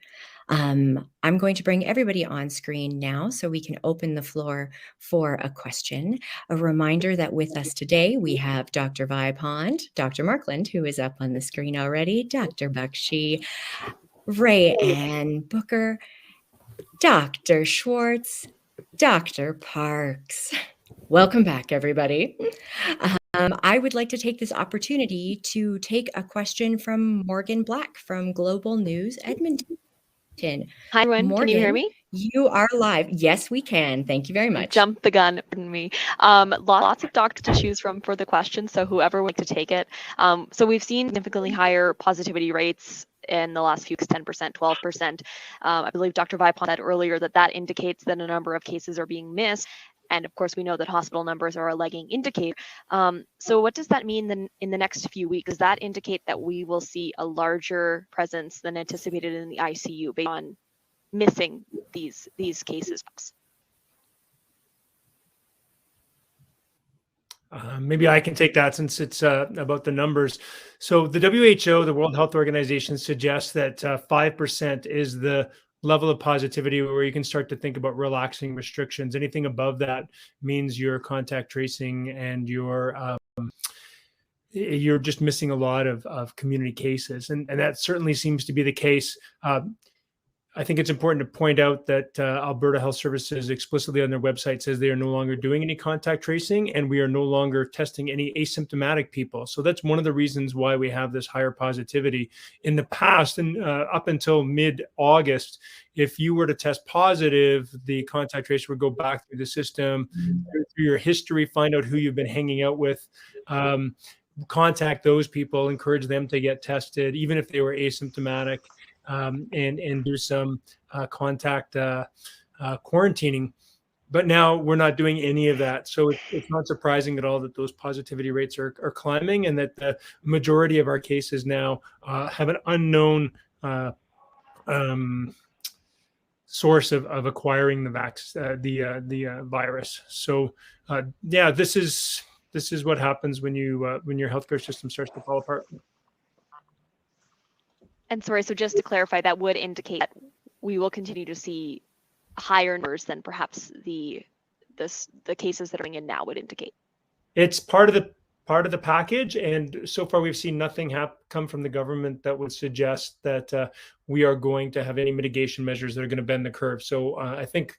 I'm going to bring everybody on screen now so we can open the floor for a question. A reminder that with us today, we have Dr. Vi Pond, Dr. Markland, who is up on the screen already, Dr. Bakshi, Ray Ann Booker, Dr. Schwartz, Dr. Parks. Welcome back, everybody. I would like to take this opportunity to take a question from Morgan Black from Global News Edmonton. Hi, everyone. Morgan, can you hear me? You are live. Yes, we can. Thank you very much. Jump the gun, pardon me. Lots of doctors to choose from for the question, so whoever would like to take it. So we've seen significantly higher positivity rates in the last few weeks, 10%, 12%. I believe Dr. Vipon said earlier that indicates that a number of cases are being missed. And of course, we know that hospital numbers are a lagging indicator. So what does that mean then in the next few weeks? Does that indicate that we will see a larger presence than anticipated in the ICU based on missing these cases? Maybe I can take that since it's about the numbers. So the WHO, the World Health Organization, suggests that 5% is the level of positivity where you can start to think about relaxing restrictions. Anything above that means you're contact tracing and you're just missing a lot of community cases. And that certainly seems to be the case. I think it's important to point out that Alberta Health Services explicitly on their website says they are no longer doing any contact tracing and we are no longer testing any asymptomatic people. So that's one of the reasons why we have this higher positivity. In the past, and up until mid-August, if you were to test positive, the contact tracer would go back through the system, through your history, find out who you've been hanging out with, contact those people, encourage them to get tested, even if they were asymptomatic. And do some contact quarantining. But now we're not doing any of that. So it's not surprising at all that those positivity rates are climbing and that the majority of our cases now have an unknown source of acquiring the virus. So yeah, this is what happens when your healthcare system starts to fall apart. And sorry, so just to clarify, that would indicate that we will continue to see higher numbers than perhaps the cases that are coming in now would indicate. It's part of the package, and so far we've seen nothing come from the government that would suggest that we are going to have any mitigation measures that are going to bend the curve. So I think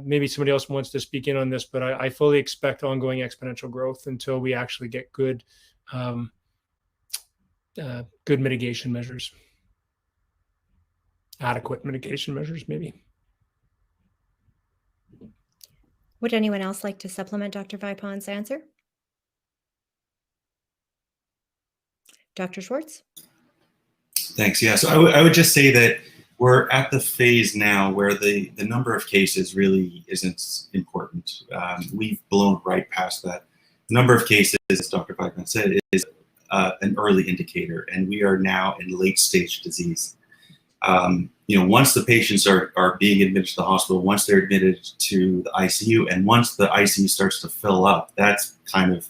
maybe somebody else wants to speak in on this, but I fully expect ongoing exponential growth until we actually get good mitigation measures, adequate mitigation measures, maybe. Would anyone else like to supplement Dr. Vipon's answer? Dr. Schwartz? Thanks. Yeah, so I would just say that we're at the phase now where the number of cases really isn't important. We've blown right past that. The number of cases, as Dr. Vipon said, is an early indicator, and we are now in late stage disease. Once the patients are being admitted to the hospital, once they're admitted to the ICU, and once the ICU starts to fill up, that's kind of,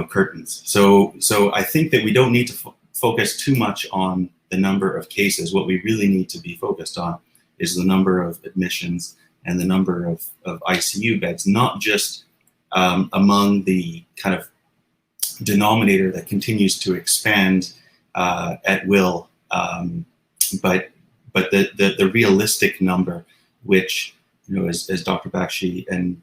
curtains. So I think that we don't need to focus too much on the number of cases. What we really need to be focused on is the number of admissions and the number of ICU beds, not just among the kind of denominator that continues to expand at will, but the realistic number, which as Dr. Bakshi and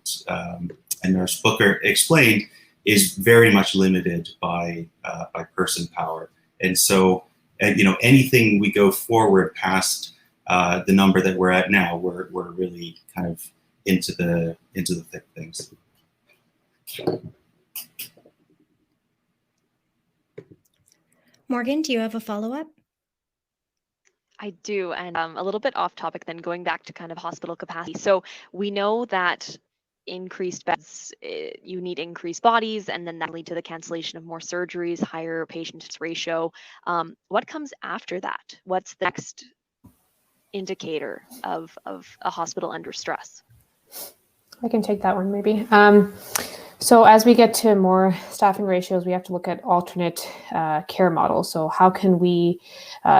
Nurse Booker explained, is very much limited by person power. And so anything we go forward past the number that we're at now, we're really kind of into the thick things. Morgan, do you have a follow-up? I do, and a little bit off topic then, going back to kind of hospital capacity. So we know that increased beds, you need increased bodies, and then that lead to the cancellation of more surgeries, higher patient ratio. What comes after that? What's the next indicator of a hospital under stress? I can take that one maybe. So as we get to more staffing ratios, we have to look at alternate care models. So how can we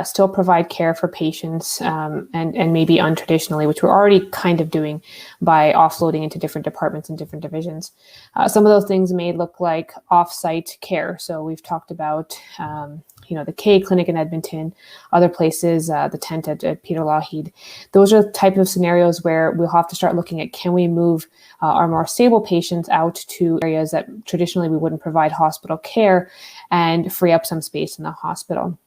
still provide care for patients and maybe untraditionally, which we're already kind of doing by offloading into different departments and different divisions. Some of those things may look like off-site care. So we've talked about the K Clinic in Edmonton, other places, the tent at Peter Lougheed. Those are the type of scenarios where we'll have to start looking at, can we move our more stable patients out to areas that traditionally we wouldn't provide hospital care and free up some space in the hospital.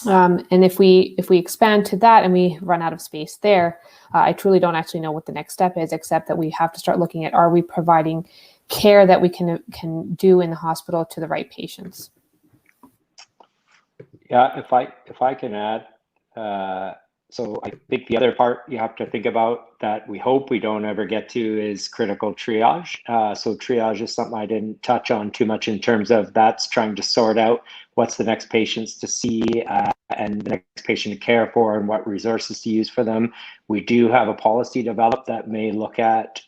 And if we expand to that and we run out of space there, I truly don't actually know what the next step is, except that we have to start looking at, are we providing care that we can do in the hospital to the right patients? Yeah, if I can add, so I think the other part you have to think about that we hope we don't ever get to is critical triage. So triage is something I didn't touch on too much in terms of that's trying to sort out what's the next patients to see and the next patient to care for and what resources to use for them. We do have a policy developed that may look at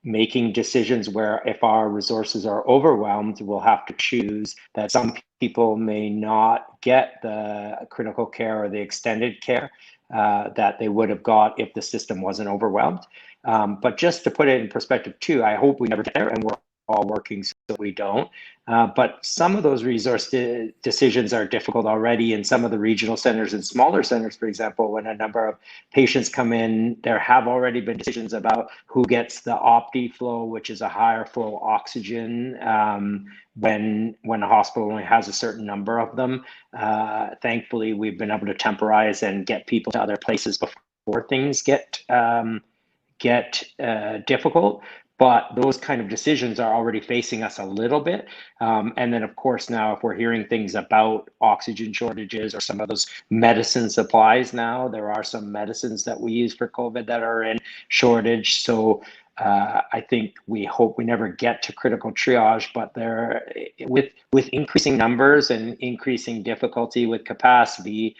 making decisions where if our resources are overwhelmed, we'll have to choose that some people may not get the critical care or the extended care that they would have got if the system wasn't overwhelmed. But just to put it in perspective too, I hope we never get there and we're all working so that we don't. But some of those resource decisions are difficult already in some of the regional centers and smaller centers, for example, when a number of patients come in, there have already been decisions about who gets the OptiFlow, which is a higher flow oxygen when a hospital only has a certain number of them. Thankfully, we've been able to temporize and get people to other places before things get difficult. But those kind of decisions are already facing us a little bit. And then, of course, now if we're hearing things about oxygen shortages or some of those medicine supplies now, there are some medicines that we use for COVID that are in shortage. So I think we hope we never get to critical triage, but there, with increasing numbers and increasing difficulty with capacity,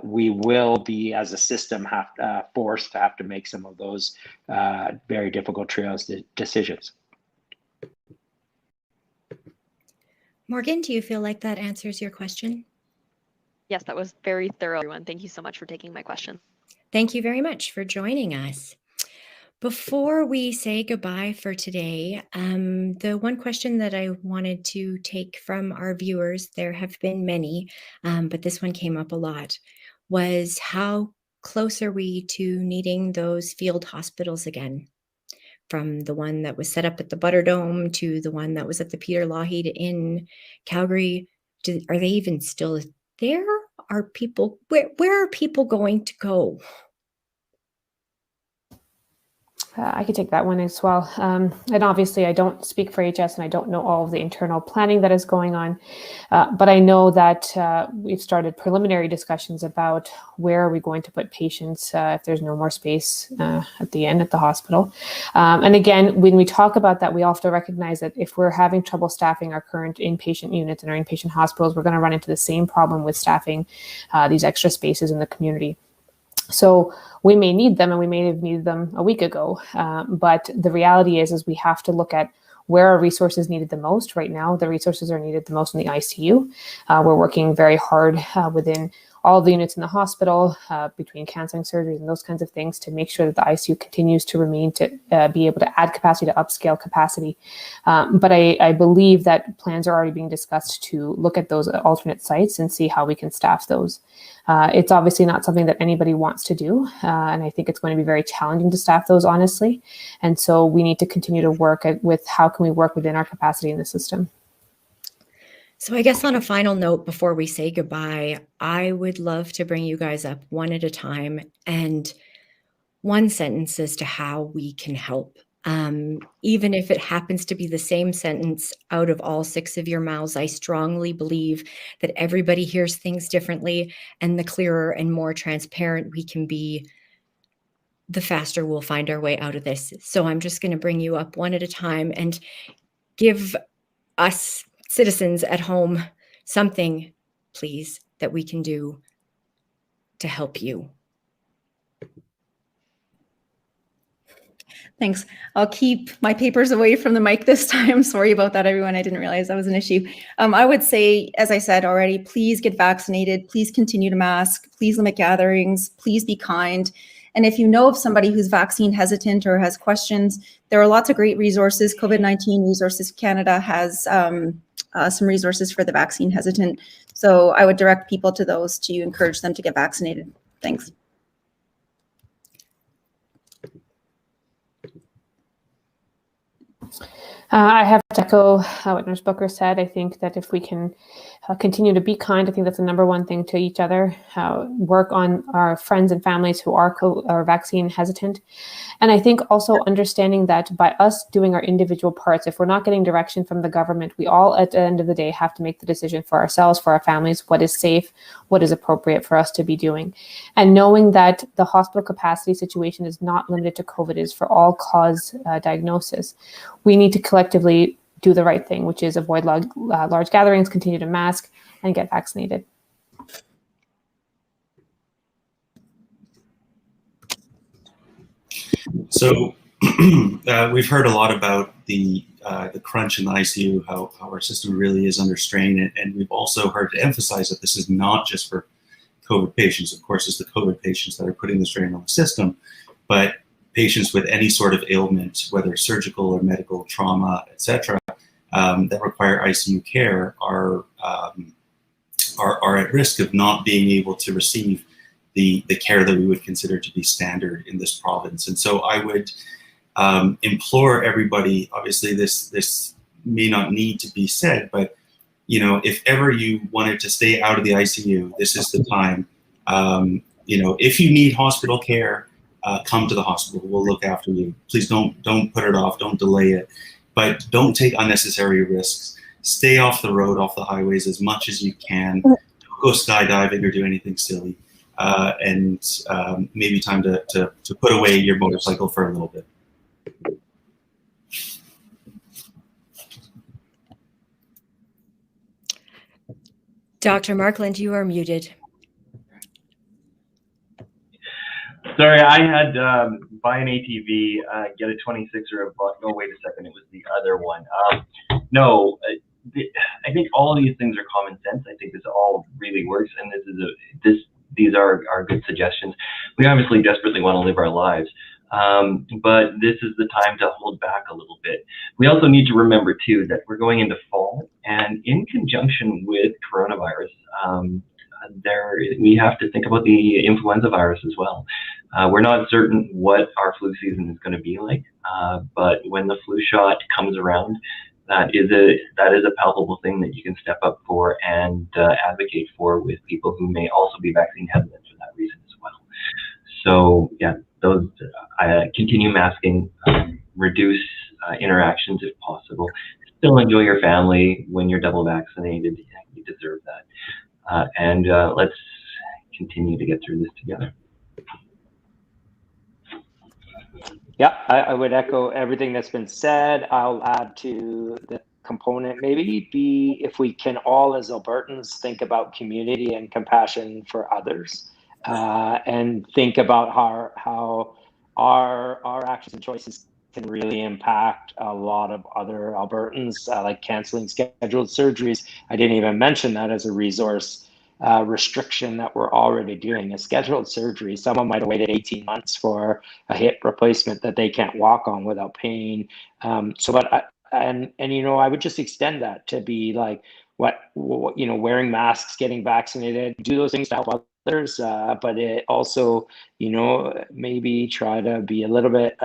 we will be, as a system, forced to have to make some of those very difficult triage decisions. Morgan, do you feel like that answers your question? Yes, that was very thorough, everyone. Thank you so much for taking my question. Thank you very much for joining us. Before we say goodbye for today, the one question that I wanted to take from our viewers, there have been many, but this one came up a lot, was how close are we to needing those field hospitals again? From the one that was set up at the Butterdome to the one that was at the Peter Lougheed in Calgary. Are they even still there? Are people, where are people going to go? I could take that one as well. And obviously, I don't speak for HS and I don't know all of the internal planning that is going on. But I know that we've started preliminary discussions about where are we going to put patients if there's no more space at the end at the hospital. And again, when we talk about that, we have to recognize that if we're having trouble staffing our current inpatient units and our inpatient hospitals, we're going to run into the same problem with staffing these extra spaces in the community. So we may need them and we may have needed them a week ago. But the reality is we have to look at where our resources needed the most. Right now, the resources are needed the most in the ICU. We're working very hard within all the units in the hospital, between canceling surgeries and those kinds of things, to make sure that the ICU continues to remain to be able to add capacity, to upscale capacity. But I believe that plans are already being discussed to look at those alternate sites and see how we can staff those. It's obviously not something that anybody wants to do. And I think it's going to be very challenging to staff those, honestly. And so we need to continue to work with how can we work within our capacity in the system. So I guess on a final note, before we say goodbye, I would love to bring you guys up one at a time and one sentence as to how we can help. Even if it happens to be the same sentence out of all 6 of your mouths, I strongly believe that everybody hears things differently, and the clearer and more transparent we can be, the faster we'll find our way out of this. So I'm just going to bring you up one at a time and give us citizens at home something, please, that we can do to help you. Thanks. I'll keep my papers away from the mic this time. Sorry about that, everyone. I didn't realize that was an issue. I would say, as I said already, please get vaccinated. Please continue to mask. Please limit gatherings. Please be kind. And if you know of somebody who's vaccine hesitant or has questions, there are lots of great resources. COVID-19 Resources Canada has some resources for the vaccine hesitant. So I would direct people to those to encourage them to get vaccinated. Thanks. I have to echo what Nurse Booker said. I think that if we can continue to be kind, I think that's the number one thing to each other. Work on our friends and families who are vaccine hesitant. And I think also understanding that by us doing our individual parts, if we're not getting direction from the government, we all at the end of the day have to make the decision for ourselves, for our families, what is safe, what is appropriate for us to be doing. And knowing that the hospital capacity situation is not limited to COVID, it is for all cause diagnosis. We need to collectively do the right thing, which is avoid large gatherings, continue to mask, and get vaccinated. So we've heard a lot about the crunch in the ICU, how our system really is under strain, and we've also heard to emphasize that this is not just for COVID patients. Of course, it's the COVID patients that are putting the strain on the system, but patients with any sort of ailment, whether surgical or medical trauma, etc., that require ICU care are at risk of not being able to receive the care that we would consider to be standard in this province. And so I would implore everybody, obviously this may not need to be said, but if ever you wanted to stay out of the ICU, this is the time. If you need hospital care, come to the hospital. We'll look after you. Please don't put it off. Don't delay it. But don't take unnecessary risks. Stay off the road, off the highways as much as you can. Don't go skydiving or do anything silly. And maybe time to put away your motorcycle for a little bit. Dr. Markland, you are muted. Sorry, I had buy an ATV, get a 26 or a bus. No, wait a second, it was the other one. No, I think all of these things are common sense. I think this all really works, and these are good suggestions. We obviously desperately want to live our lives, but this is the time to hold back a little bit. We also need to remember too that we're going into fall, and in conjunction with coronavirus, we have to think about the influenza virus as well. We're not certain what our flu season is going to be like, but when the flu shot comes around, that is a palpable thing that you can step up for and advocate for with people who may also be vaccine hesitant for that reason as well. So yeah, those continue masking, reduce interactions if possible. Still enjoy your family when you're double vaccinated. You deserve that. And let's continue to get through this together. Yeah, I would echo everything that's been said. I'll add to the component, maybe if we can all as Albertans think about community and compassion for others, and think about how our actions and choices can really impact a lot of other Albertans, like canceling scheduled surgeries. I didn't even mention that as a resource restriction that we're already doing. A scheduled surgery, someone might have waited 18 months for a hip replacement that they can't walk on without pain. I would just extend that to be like, wearing masks, getting vaccinated, do those things to help others, but it also, maybe try to be a little bit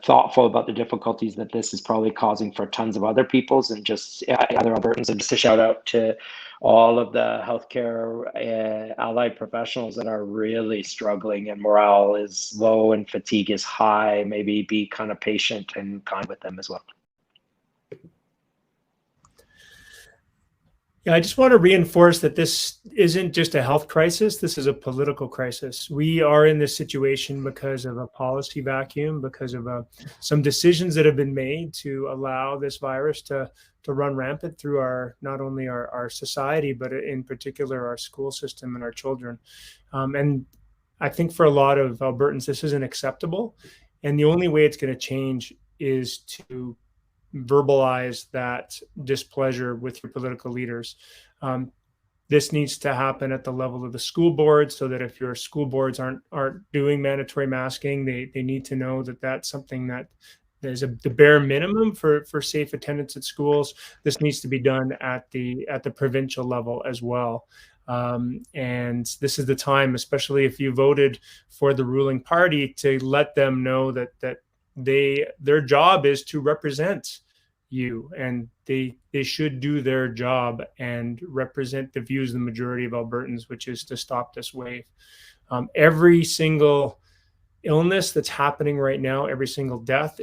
thoughtful about the difficulties that this is probably causing for tons of other peoples and just other Albertans. And just a shout out to all of the healthcare allied professionals that are really struggling and morale is low and fatigue is high. Maybe be kind of patient and kind with them as well. Yeah, I just want to reinforce that this isn't just a health crisis. This is a political crisis. We are in this situation because of a policy vacuum, because of some decisions that have been made to allow this virus to run rampant through not only our society, but in particular our school system and our children. And I think for a lot of Albertans, this isn't acceptable. And the only way it's going to change is to verbalize that displeasure with your political leaders. This needs to happen at the level of the school board, so that if your school boards aren't doing mandatory masking, they need to know that that's something that there's the bare minimum for safe attendance at schools. This needs to be done at the provincial level as well. And this is the time, especially if you voted for the ruling party, to let them know that their job is to represent you, and they should do their job and represent the views of the majority of Albertans, which is to stop this wave. Every single illness that's happening right now, every single death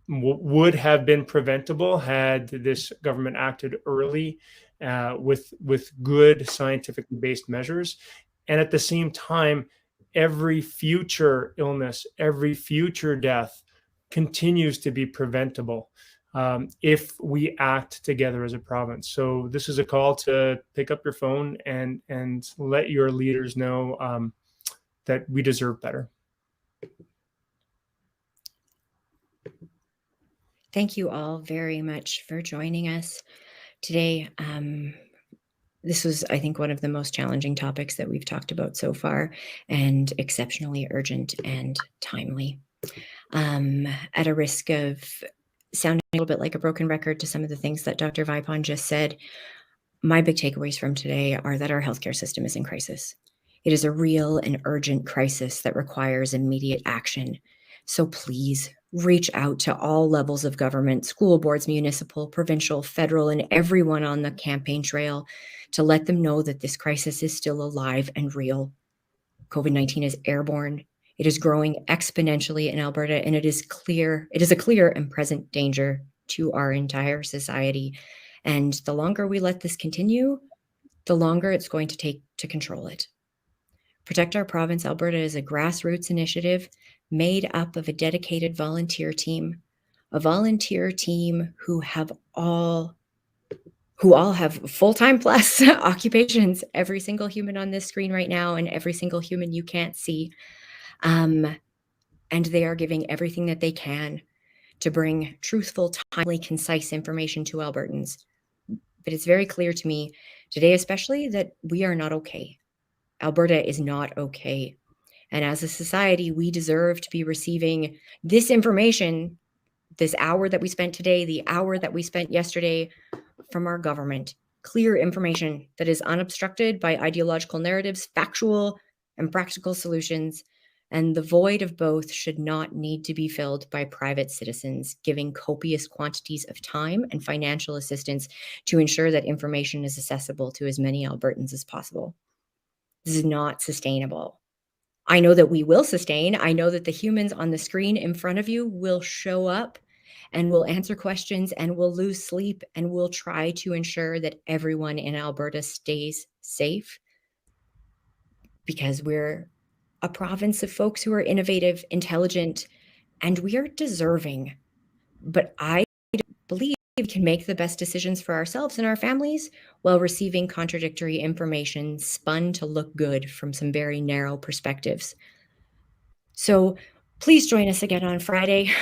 would have been preventable had this government acted early with good scientifically based measures. And at the same time, every future illness, every future death continues to be preventable if we act together as a province. So this is a call to pick up your phone and let your leaders know that we deserve better. Thank you all very much for joining us today. This was, I think, one of the most challenging topics that we've talked about so far, and exceptionally urgent and timely. At a risk of sounding a little bit like a broken record to some of the things that Dr. Vipon just said, my big takeaways from today are that our healthcare system is in crisis. It is a real and urgent crisis that requires immediate action. So please reach out to all levels of government, school boards, municipal, provincial, federal, and everyone on the campaign trail to let them know that this crisis is still alive and real. COVID-19 is airborne. It is growing exponentially in Alberta, and it is a clear and present danger to our entire society. And the longer we let this continue, the longer it's going to take to control it. Protect Our Province Alberta is a grassroots initiative made up of a dedicated volunteer team, who all have full-time plus occupations, every single human on this screen right now and every single human you can't see. And they are giving everything that they can to bring truthful, timely, concise information to Albertans. But it's very clear to me today, especially, that we are not okay. Alberta is not okay. And as a society, we deserve to be receiving this information, this hour that we spent today, the hour that we spent yesterday, from our government. Clear information that is unobstructed by ideological narratives, factual and practical solutions. And the void of both should not need to be filled by private citizens giving copious quantities of time and financial assistance to ensure that information is accessible to as many Albertans as possible. This is not sustainable. I know that we will sustain. I know that the humans on the screen in front of you will show up and will answer questions and will lose sleep and will try to ensure that everyone in Alberta stays safe, because we're a province of folks who are innovative, intelligent, and we are deserving. But I believe we can make the best decisions for ourselves and our families while receiving contradictory information spun to look good from some very narrow perspectives. So please join us again on Friday.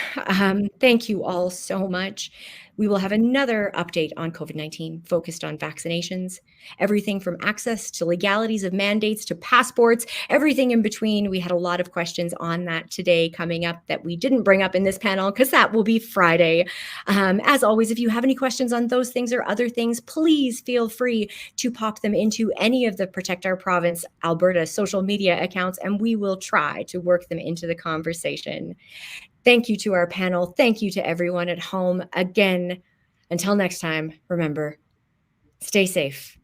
Thank you all so much. We will have another update on COVID-19 focused on vaccinations, everything from access to legalities of mandates to passports, everything in between. We had a lot of questions on that today coming up that we didn't bring up in this panel because that will be Friday. As always, if you have any questions on those things or other things, please feel free to pop them into any of the Protect Our Province Alberta social media accounts, and we will try to work them into the conversation. Thank you to our panel. Thank you to everyone at home. Again, until next time, remember, stay safe.